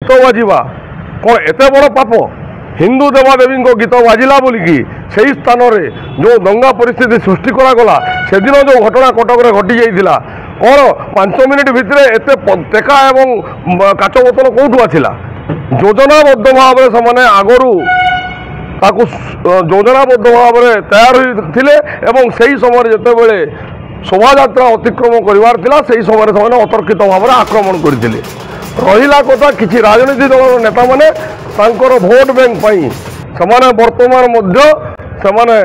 गीत बाजिबा कौन एत बड़ पाप हिंदू देवादेवी गीत बाजिला बोलिकी से स्थान में जो दंगा परिस्थिति सृष्टि करागला से दिन जो घटना कटक घटी जाता कौन 5 मिनिट भितर एत टेका एवं काच बोतल कौटू आसला योजनाबद्ध भाव से आगरू योजनाबद्ध भाव में तैयार होते से समय जिते शोभा यात्रा अतिक्रम कर समय से अतर्कित भाव में आक्रमण करते रहा कथा किसी राजनीति दल नेता मैंने भोट बैंक से बर्तमान से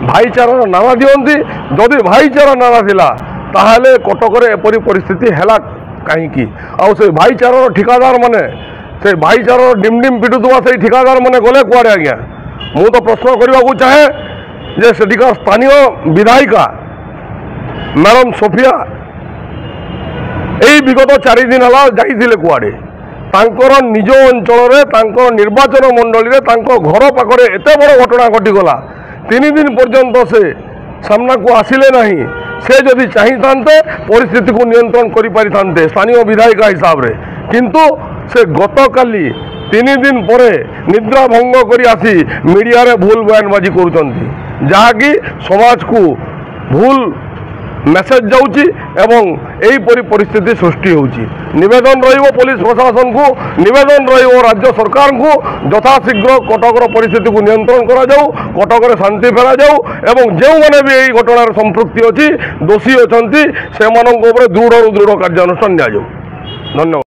भाईचारार नारा दिखती जदि भाईचारा नारा थिला ताहले कटक एपरी परिस्थिति है कहीं आउ से भाईचारार ठिकादार माने से भाईचारार डिमडिम पिटुवा से ठिकादार माने गले कुआड़े आज्ञा मु तो प्रश्न करने को चाहे जे सेठिकार स्थानीय विधायिका मैडम सोफिया यही विगत 4 दिन है जाइए कुआड़े तांकर निज अंचल निर्वाचन मंडल घर पाखे एत बड़ घटना घटीगला 3 दिन पर्यंत से सामना को आसिले नहीं से जदि चाहिए परिस्थिति को नियंत्रण करें स्थानीय विधायिका हिसाब से किंतु से गत काली 3 दिन पर निद्रा भंग कर आसी मीडिया रे भूल बयानबाजी करुँच समाज को भूल मेसेज जाऊँगी एवं यहीपरी परिस्थिति सृष्टि होची निवेदन रहिबो पुलिस प्रशासन को निवेदन रहिबो राज्य सरकार को यथाशीघ्र कटकर परिस्थिति को नियंत्रण करा जाऊ कटकर शांति फेरा जाऊ एवं जो मैंने भी यही घटनार संपृक्ति अच्छी दोषी अच्छा से दृढ़ कार्यानुष्ठान दिया जाऊ। धन्यवाद।